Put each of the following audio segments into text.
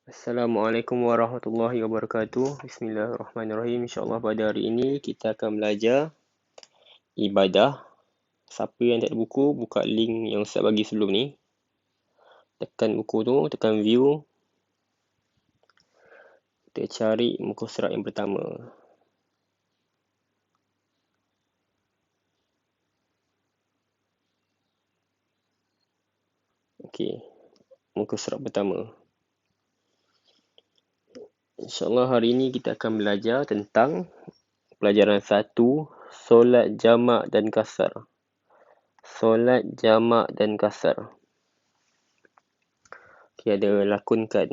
Assalamualaikum warahmatullahi wabarakatuh. Bismillahirrahmanirrahim. InsyaAllah pada hari ini kita akan belajar ibadah. Siapa yang tak ada buku, buka link yang Ustaz bagi sebelum ni. Tekan buku tu, tekan view. Kita cari muka surat yang pertama. Okey, muka surat pertama. InsyaAllah hari ini kita akan belajar tentang pelajaran 1, solat jamak dan kasar. Solat jamak dan kasar. Okey, ada lakonkan.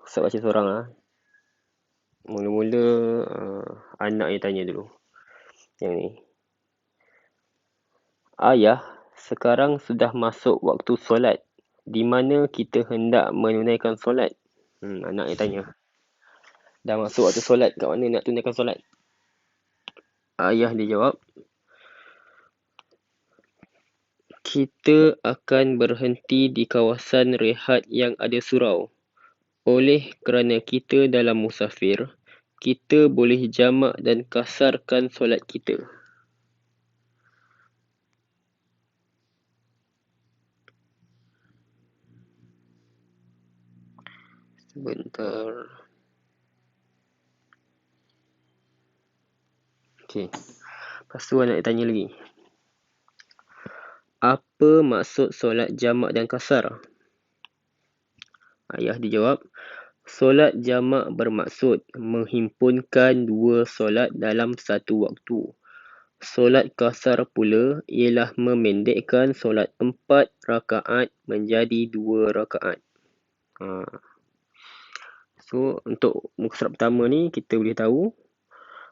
Ustaz baca seorang lah. Mula-mula anak yang tanya dulu. Yang ni. Ayah, sekarang sudah masuk waktu solat. Di mana kita hendak menunaikan solat? Anak yang tanya. Dah masuk waktu solat, kat mana nak tunaikan solat? Ayah dia jawab, kita akan berhenti di kawasan rehat yang ada surau. Oleh kerana kita dalam musafir, kita boleh jamak dan kasarkan solat kita. Sebentar. Okey. Lepas tu anak tanya lagi. Apa maksud solat jamak dan kasar? Ayah dijawab, solat jamak bermaksud menghimpunkan dua solat dalam satu waktu. Solat kasar pula ialah memendekkan solat 4 rakaat menjadi 2 rakaat. So, untuk muka surat pertama ni, kita boleh tahu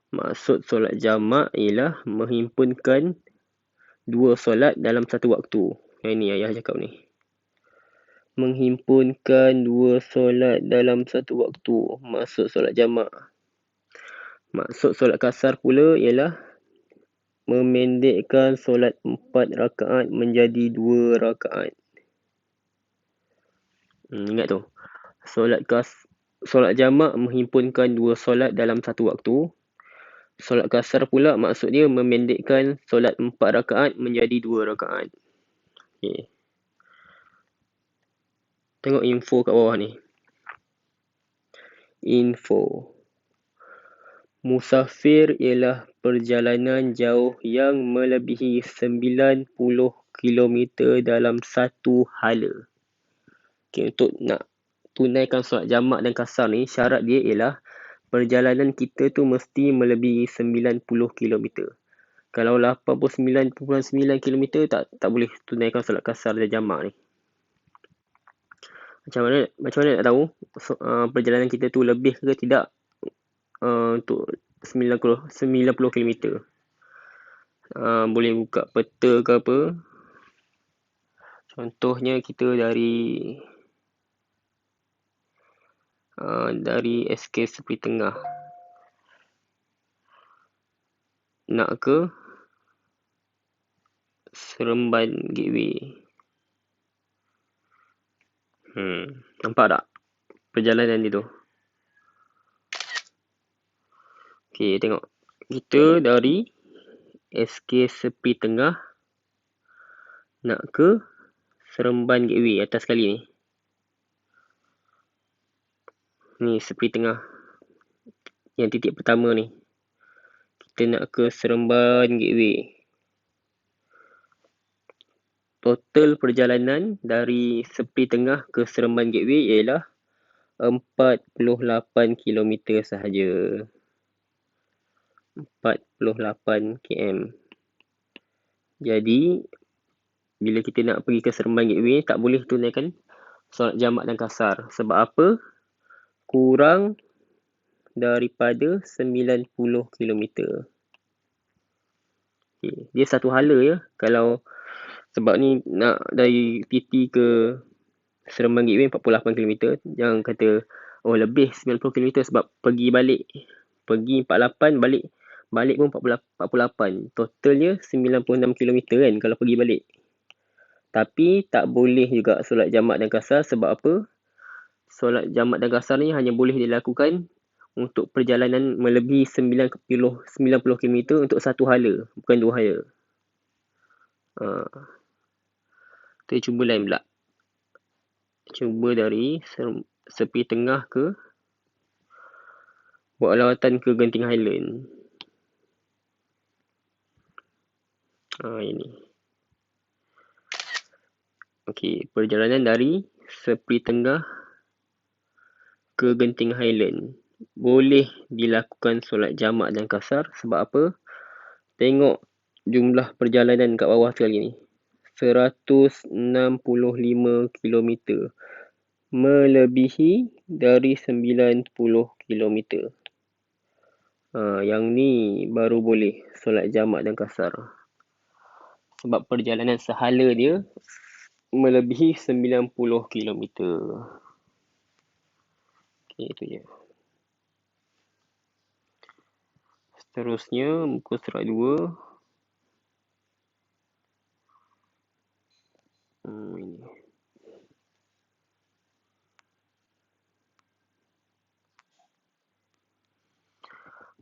maksud solat jamak ialah menghimpunkan dua solat dalam satu waktu. Yang ni ayah cakap ni. Menghimpunkan dua solat dalam satu waktu. Maksud solat jamak. Maksud solat kasar pula ialah memendekkan solat 4 rakaat menjadi 2 rakaat. Ingat tu. Solat jamak menghimpunkan dua solat dalam satu waktu. Solat kasar pula maksud dia memendekkan solat 4 rakaat menjadi 2 rakaat. Okay. Tengok info kat bawah ni. Info. Musafir ialah perjalanan jauh yang melebihi 90 km dalam satu hala. Okay, untuk nak tunaikan solat jamak dan kasar ni, syarat dia ialah perjalanan kita tu mesti melebihi 90 km. Kalau 89.9 km tak boleh tunaikan solat kasar dan jamak ni. Macam mana nak tahu perjalanan kita tu lebih ke tidak untuk 90 km. Boleh buka peta ke apa. Contohnya kita dari SK Sepi Tengah nak ke Seremban Gateway. Nampak tak perjalanan dia tu? Okey, tengok. Kita dari SK Sepi Tengah nak ke Seremban Gateway atas sekali ni. Ni Sepi Tengah. Yang titik pertama ni. Kita nak ke Seremban Gateway. Total perjalanan dari Sepi Tengah ke Seremban Gateway ialah 48 km sahaja. 48 km. Jadi, bila kita nak pergi ke Seremban Gateway, tak boleh tunaikan solat jamak dan kasar. Sebab apa? Kurang daripada 90 km. Okay. Dia satu hala ya. Kalau sebab ni nak dari PT ke Seremban Gateway 48 km. Jangan kata lebih 90 km sebab pergi balik. Pergi 48, balik pun 48. Totalnya 96 km kan kalau pergi balik. Tapi tak boleh juga solat jamak dan kasar sebab apa? solat jamak dan qasar ni hanya boleh dilakukan untuk perjalanan melebihi 90 km untuk satu hala, bukan dua hala. Kita cuba lain pula. Cuba dari Sepi Tengah ke buat lawatan ke Genting Highland. Ini. Okey, perjalanan dari Sepi Tengah ke Genting Highland boleh dilakukan solat jamak dan qasar. Sebab apa? Tengok jumlah perjalanan kat bawah tu lagi ni. 165 km. Melebihi dari 90 km. Yang ni baru boleh solat jamak dan qasar. Sebab perjalanan sehala dia melebihi 90 km. Okey, itu je. Seterusnya, muka surat 2. Ini.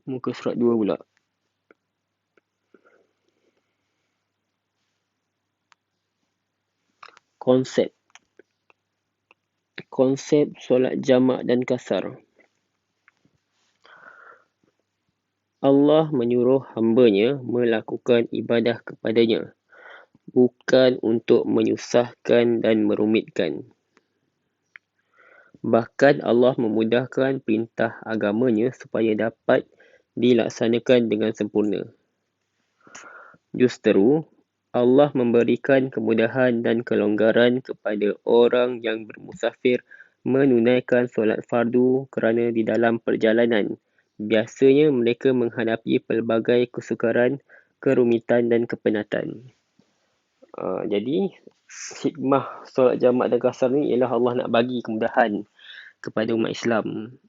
Muka surat 2 pula. Konsep solat jamak dan qasar. Allah menyuruh hamba-Nya melakukan ibadah kepada-Nya, bukan untuk menyusahkan dan merumitkan. Bahkan Allah memudahkan perintah agama-Nya supaya dapat dilaksanakan dengan sempurna. Justeru, Allah memberikan kemudahan dan kelonggaran kepada orang yang bermusafir menunaikan solat fardu kerana di dalam perjalanan biasanya mereka menghadapi pelbagai kesukaran, kerumitan dan kepenatan. Jadi, hikmah solat jamak dan qasar ni ialah Allah nak bagi kemudahan kepada umat Islam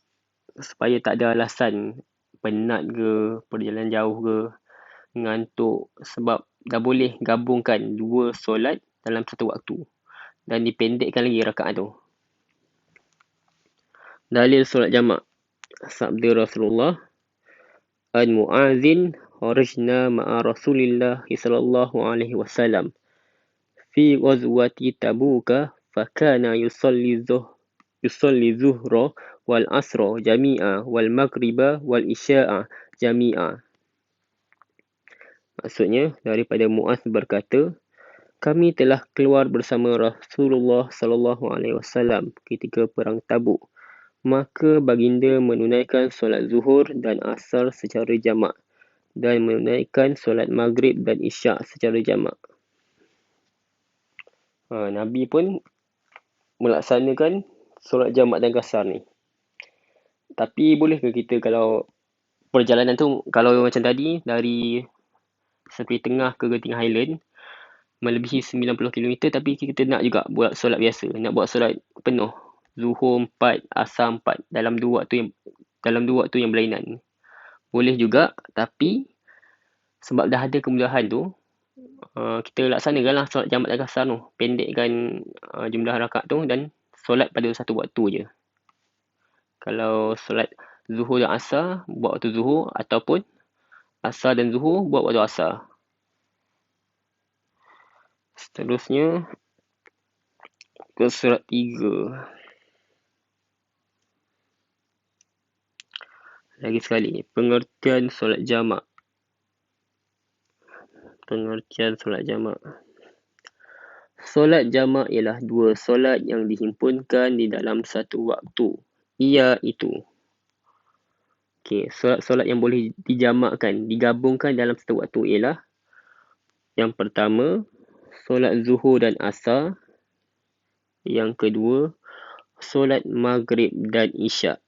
supaya tak ada alasan penat ke, perjalanan jauh ke, ngantuk, sebab dah boleh gabungkan dua solat dalam satu waktu dan dipendekkan lagi rakaat tu. Dalil solat jamak. Sabda Rasulullah, An Mu'adzin kharajna ma'a Rasulillah sallallahu alaihi wasallam fi ghazwati Tabuka fakana yusalli zuhra wal asra jami'a wal maghriba wal isya'a jami'a. Maksudnya, daripada Mu'adz berkata, kami telah keluar bersama Rasulullah sallallahu alaihi wasallam ketika perang Tabuk. Maka baginda menunaikan solat zuhur dan asar secara jamak dan menunaikan solat maghrib dan isyak secara jamak. Nabi pun melaksanakan solat jamak dan qasar ni. Tapi boleh ke kita kalau perjalanan tu, kalau macam tadi dari Sepi Tengah ke Genting Highland melebihi 90 km, tapi kita nak juga buat solat biasa, nak buat solat penuh, zuhur 4, asar 4 dalam dua waktu yang berlainan. Boleh juga, tapi sebab dah ada kemudahan tu, kita laksanakanlah solat jamak dan qasar tu, pendekkan jumlah rakaat tu dan solat pada satu waktu je. Kalau solat zuhur dan asar, buat waktu zuhur, ataupun asar dan zuhur buat waktu asar. Seterusnya ke surat 3. Lagi sekali, pengertian solat jamak. Solat jamak ialah dua solat yang dihimpunkan di dalam satu waktu. Iaitu, solat-solat yang boleh dijamakkan, digabungkan dalam satu waktu ialah, yang pertama, solat zuhur dan asar. Yang kedua, solat maghrib dan isyak.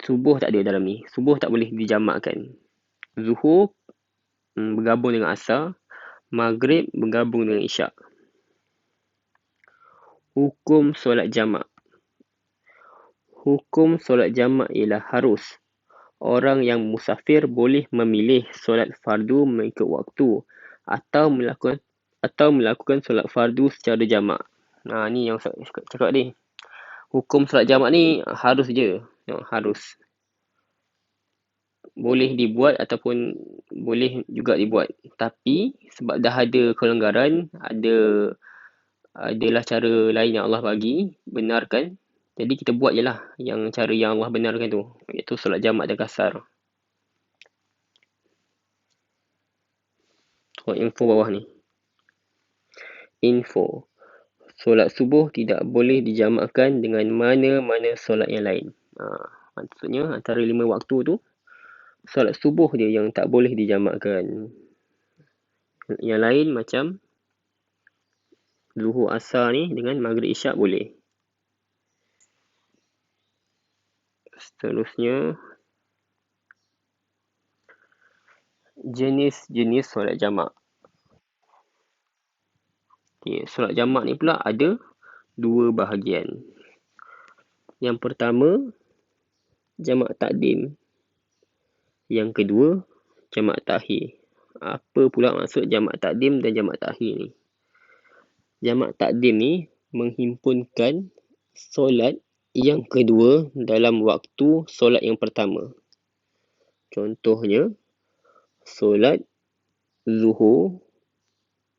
Subuh tak ada dalam ni. Subuh tak boleh dijamakkan. Zuhur bergabung dengan asar. Maghrib bergabung dengan isyak. Hukum solat jamak. Hukum solat jamak ialah harus. Orang yang musafir boleh memilih solat fardu mengikut waktu atau melakukan solat fardu secara jamak. Ni yang Ustaz cakap ni. Hukum solat jamak ni harus je. Harus. Boleh dibuat ataupun boleh juga dibuat. Tapi sebab dah ada kelonggaran, adalah cara lain yang Allah bagi, benarkan. Jadi kita buat je lah yang cara yang Allah benarkan tu. Iaitu solat jamak dan kasar. Info bawah ni. Info. Solat subuh tidak boleh dijamakkan dengan mana-mana solat yang lain. Maksudnya antara 5 waktu tu, solat subuh je yang tak boleh dijamakkan. Yang lain macam Zuhur Asar ni dengan Maghrib Isyak boleh. Seterusnya, jenis-jenis solat jamak. Solat jamak ni pula ada 2 bahagian. Yang pertama, jamak takdim. Yang kedua, jamak takhir. Apa pula maksud jamak takdim dan jamak takhir ni? Jamak takdim ni menghimpunkan solat yang kedua dalam waktu solat yang pertama. Contohnya, solat Zuhur,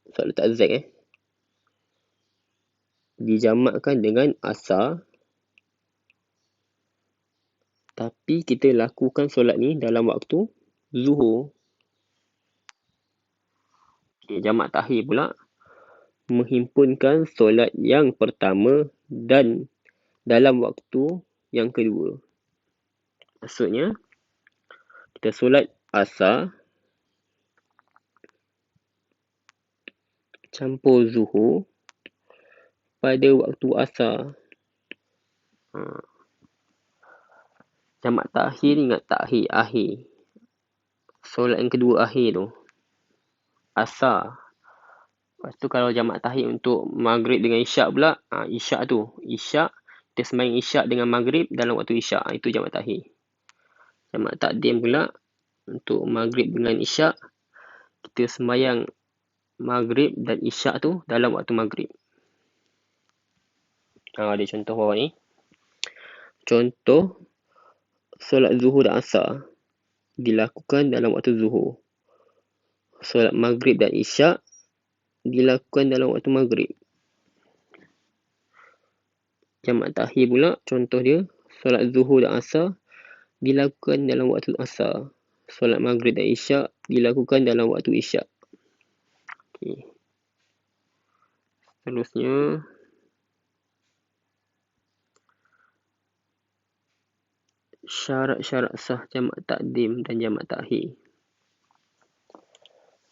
solat letak Z dijamakkan dengan Asar, tapi kita lakukan solat ni dalam waktu Zuhur. Jamak takhir pula menghimpunkan solat yang pertama dan dalam waktu yang kedua. Maksudnya, kita solat Asar campur Zuhur pada waktu Asar. Jamak takhir ingat takhir akhir. Solat yang kedua akhir tu. Asar. Lepas tu kalau jamak takhir untuk Maghrib dengan Isyak pula, Isyak tu. Isyak, kita sembahyang Isyak dengan Maghrib dalam waktu Isyak. Itu jamak takhir. Jamak takdim pula untuk Maghrib dengan Isyak, kita sembahyang Maghrib dan Isyak tu dalam waktu Maghrib. Ada contoh bawah ni. Contoh, solat Zuhur dan Asar dilakukan dalam waktu Zuhur. Solat Maghrib dan Isyak dilakukan dalam waktu Maghrib. Jamak takhir pula, contoh dia, solat Zuhur dan Asar dilakukan dalam waktu Asar. Solat Maghrib dan Isyak dilakukan dalam waktu Isyak. Seterusnya, syarat-syarat sah jamak takdim dan jamak takhir.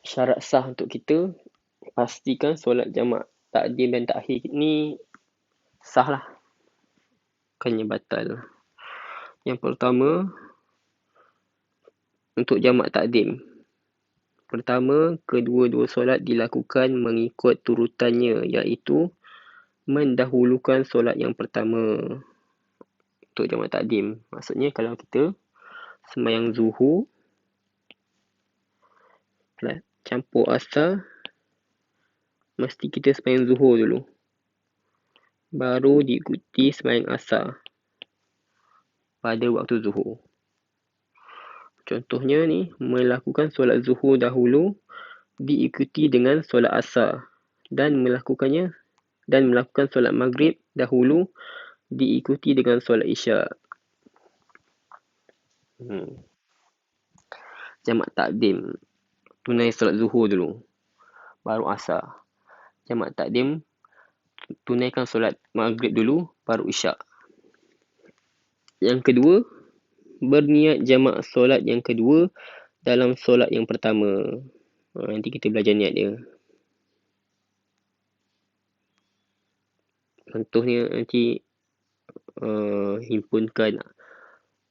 Syarat sah untuk kita pastikan solat jamak takdim dan takhir ni sah lah. Bukannya batal. Yang pertama, untuk jamak takdim. Pertama, kedua-dua solat dilakukan mengikut turutannya, iaitu mendahulukan solat yang pertama. Untuk jamak takdim, maksudnya kalau kita sembahyang Zuhur campur Asar, mesti kita sembahyang Zuhur dulu, baru diikuti sembahyang Asar pada waktu Zuhur. Contohnya ni, melakukan solat Zuhur dahulu diikuti dengan solat Asar, dan melakukan solat Maghrib dahulu diikuti dengan solat Isyak. Jamak takdim, tunai solat Zuhur dulu, baru Asar. Jamak takdim, tunaikan solat Maghrib dulu, baru Isyak. Yang kedua, berniat jamak solat yang kedua dalam solat yang pertama. Nanti kita belajar niat dia. Contohnya nanti himpunkan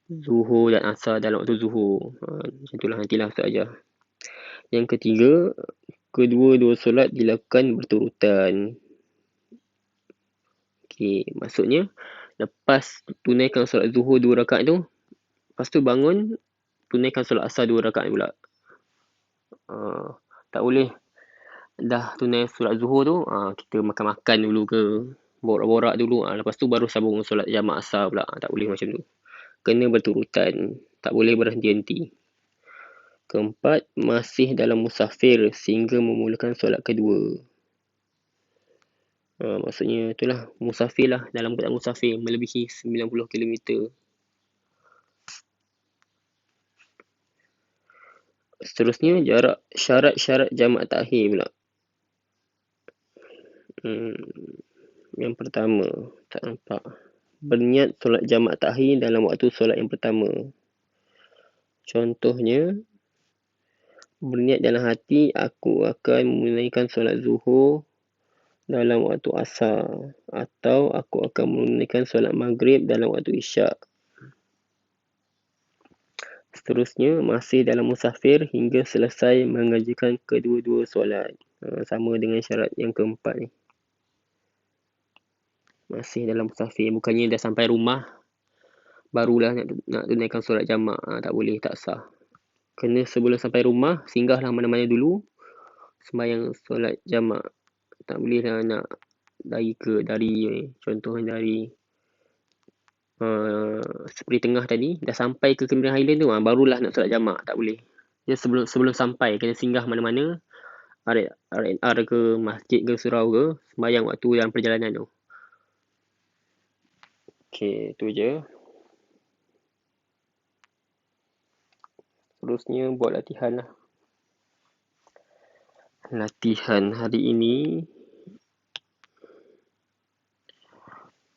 Zuhur dan Asar dalam waktu Zuhur. Macam itulah, nantilah Ustaz ajar. Yang ketiga, kedua-dua solat dilakukan berturutan. Maksudnya, lepas tunaikan solat Zuhur 2 rakaat tu, lepas tu bangun, tunaikan solat Asar 2 rakaat pula. Tak boleh dah tunai solat zuhur tu, kita makan-makan dulu ke, borak-borak dulu, lepas tu baru sambung solat jamak asar pula. Tak boleh macam tu. Kena berturutan, tak boleh berhenti-henti. Keempat, masih dalam musafir sehingga memulakan solat kedua. Maksudnya itulah, musafir lah, dalam keadaan musafir melebihi 90 km. Seterusnya, syarat-syarat jamak takhir pula. Yang pertama, tak nampak. Berniat solat jamak takhir dalam waktu solat yang pertama. Contohnya, berniat dalam hati, aku akan menunaikan solat zuhur dalam waktu asar, atau aku akan menunaikan solat maghrib dalam waktu isyak. Seterusnya, masih dalam musafir hingga selesai mengerjakan kedua-dua solat. Sama dengan syarat yang keempat ni. Masih dalam musafir, bukannya dah sampai rumah barulah nak tunaikan solat jamak. Tak boleh, tak sah. Kena sebelum sampai rumah, singgahlah mana-mana dulu, sembahyang solat jamak. Tak bolehlah nak dari contohnya dari seperti tengah tadi, dah sampai ke Cameron Highland tu, barulah nak solat jamak. Tak boleh. Dia sebelum sampai, kena singgah mana-mana, R&R ke, masjid ke, surau ke, sembahyang waktu dalam perjalanan tu. Okay, tu je. Terusnya buat latihan lah. Latihan hari ini,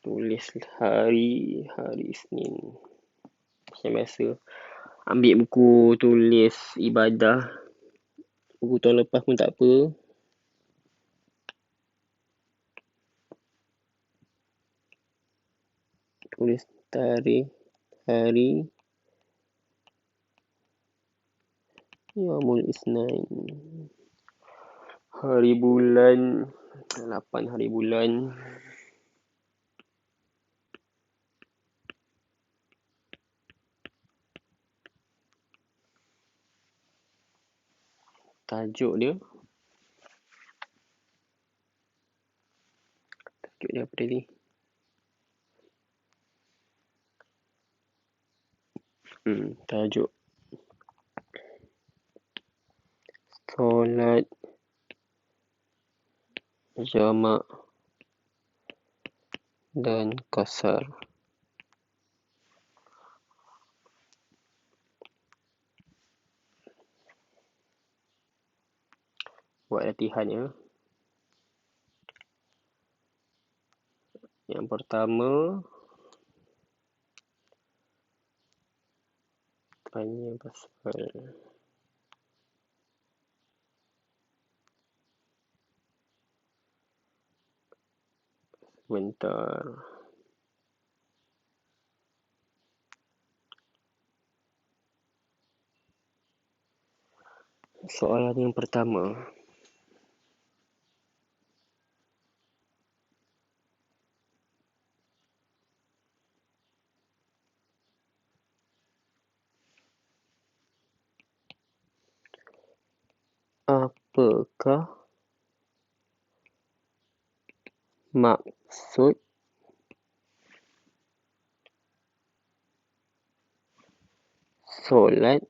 tulis hari Isnin. Macam biasa, ambil buku tulis ibadah. Buku tahun lepas pun tak apa. Tulis tarikh, hari, Yaumul Isnin. Hari bulan, 8 hari bulan. Tajuk dia apa tadi? Tajuk solat jamak dan qasar. Buat latihan ya. Yang pertama, tanya pasal sebentar. Soalan yang pertama, apakah maksud solat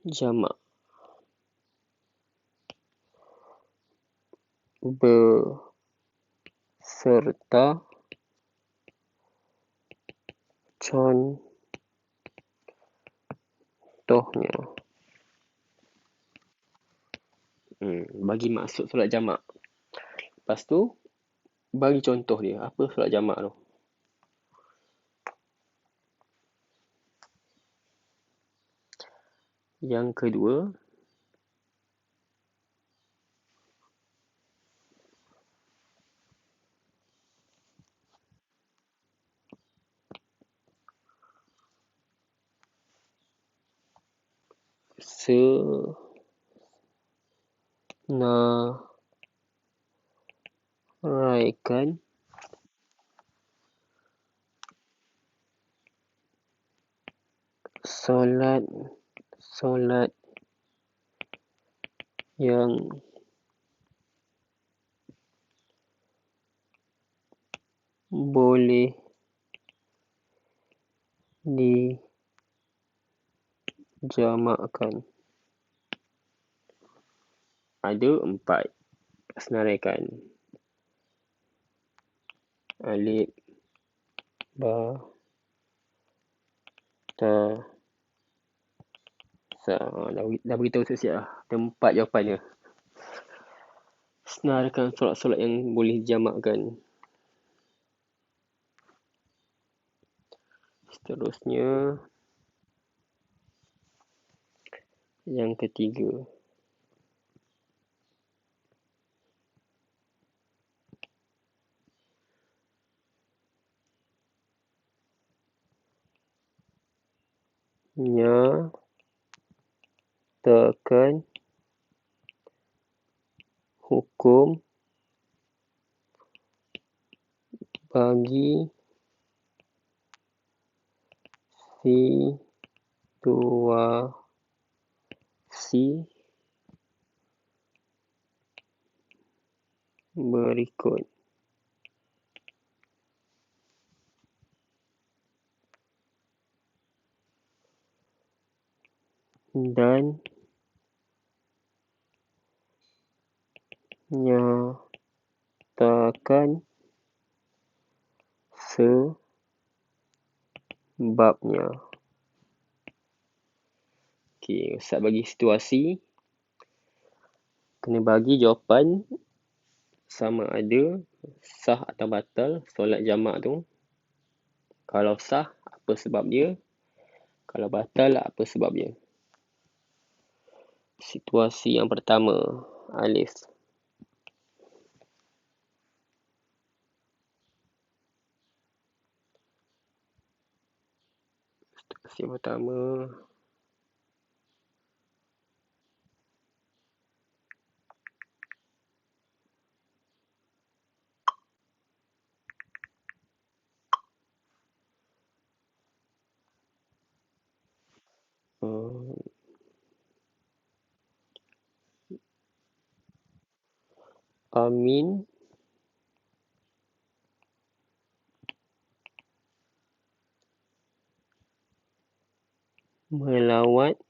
jamak beserta contohnya? Bagi maksud solat jamak. Lepas tu, bagi contoh dia. Apa solat jamak tu? Yang kedua, Raikan solat yang boleh dijamakkan. Ada 4. Senaraikan. Alif, ba, ta, sa. Dah beritahu siap-siap lah. Ada 4 jawapannya. Senaraikan solat-solat yang boleh dijamakkan. Seterusnya, yang ketiga. Nyatakan hukum bagi situasi berikut. Dan nyatakan sebabnya. Okey, Ustaz bagi situasi. Kena bagi jawapan sama ada sah atau batal solat jamak tu. Kalau sah, apa sebab dia? Kalau batal, apa sebab dia? Situasi yang pertama, Alif. Situasi yang pertama, Amin melawat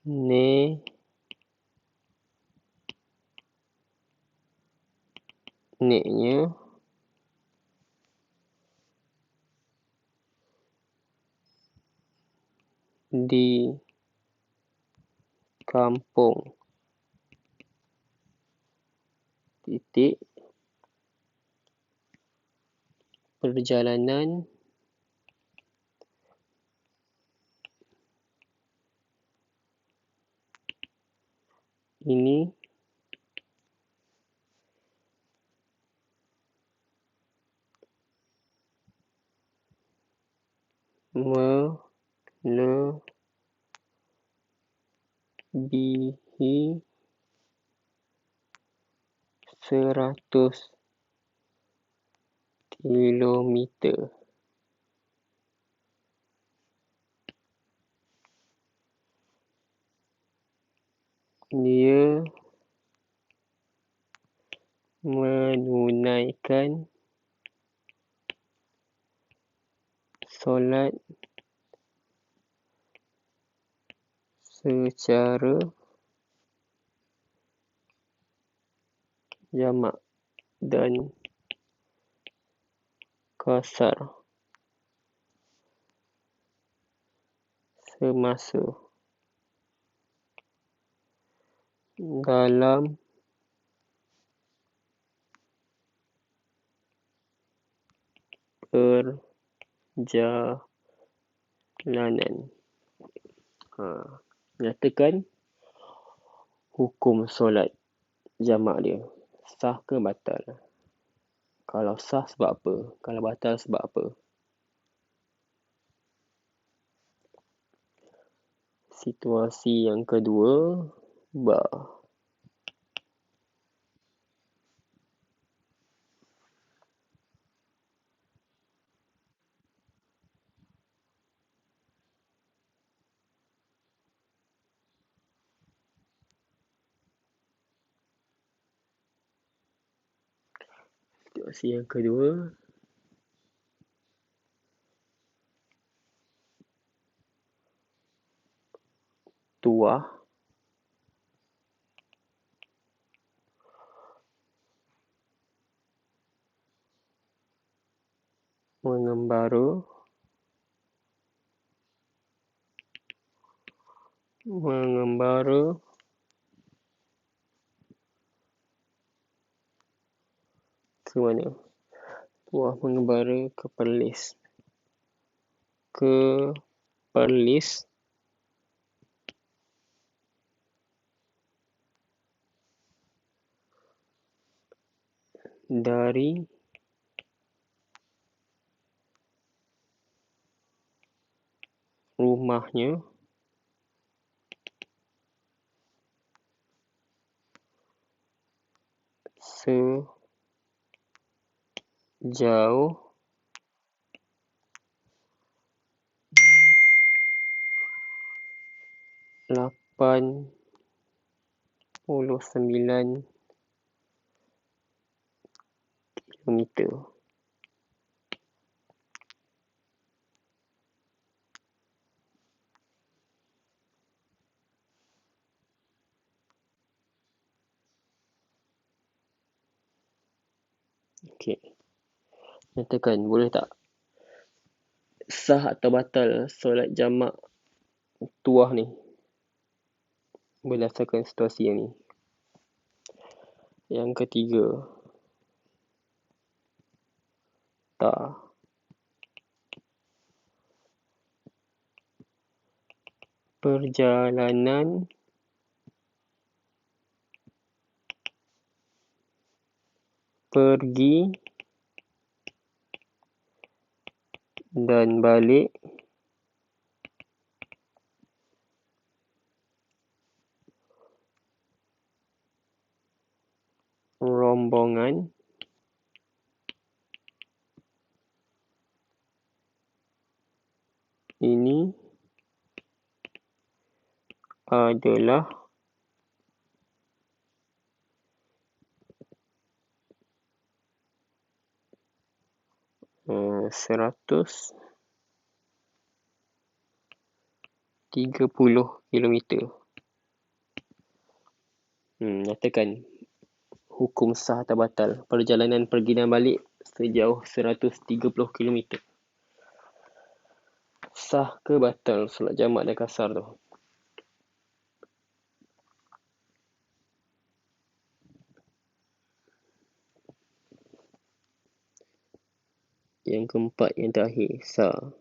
neneknya di kampung titik perjalanan ini melebihi 100 kilometer. Dia menunaikan solat secara jamak dan qasar semasa dalam perjalanan. Nyatakan hukum solat jamak dia. Sah ke batal? Kalau sah sebab apa? Kalau batal sebab apa? Situasi yang kedua, ba. Situasi yang kedua, tuah mengembara ke mana? Tuah mengembara ke Perlis. Dari rumahnya sejauh 89 kilometer. Okey. Nyatakan, boleh tak sah atau batal solat jamak tuah ni berdasarkan situasi yang ni? Yang ketiga, tak. Perjalanan pergi dan balik rombongan ini adalah ...130 kilometer. Nyatakan hukum sah atau batal perjalanan pergi dan balik sejauh 130 kilometer. Sah ke batal solat jamak dan kasar tu? Yang keempat, yang terakhir, sah.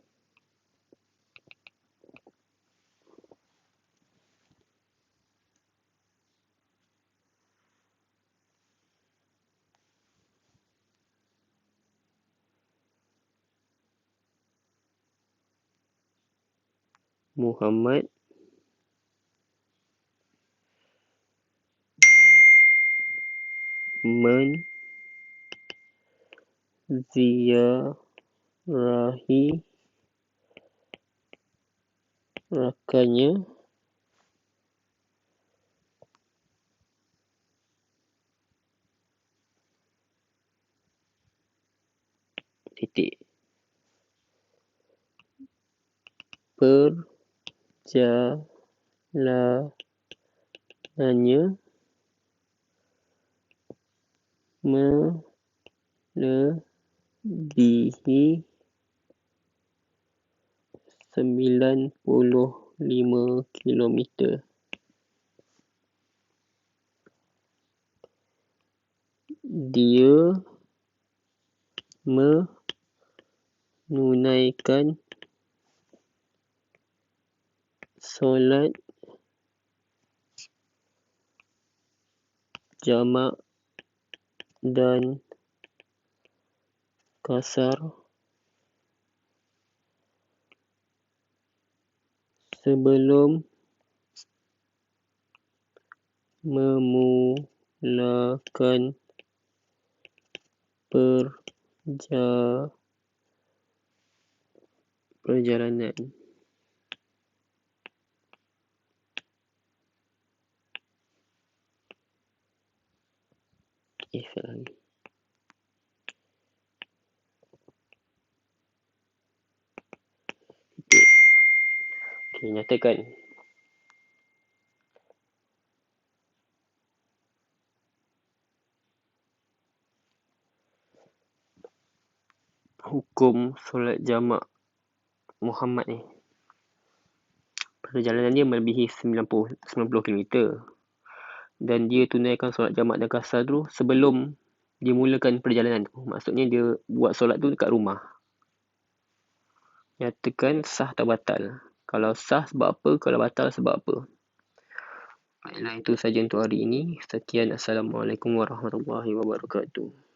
Muhammad menziarahi rakannya titik perjalanannya melebihi 95 kilometer. Dia menunaikan solat jamak dan kasar sebelum memulakan perjalanan. Sekali. Okey, nyatakan. Hukum solat jamak Muhammad ni. Perjalanan dia melebihi 90 km. Dan dia tunaikan solat jamak dan kasar tu sebelum dia mulakan perjalanan tu. Maksudnya dia buat solat tu dekat rumah. Nyatakan sah atau batal. Kalau sah sebab apa, kalau batal sebab apa. Baiklah, itu saja untuk hari ini. Sekian. Assalamualaikum warahmatullahi wabarakatuh.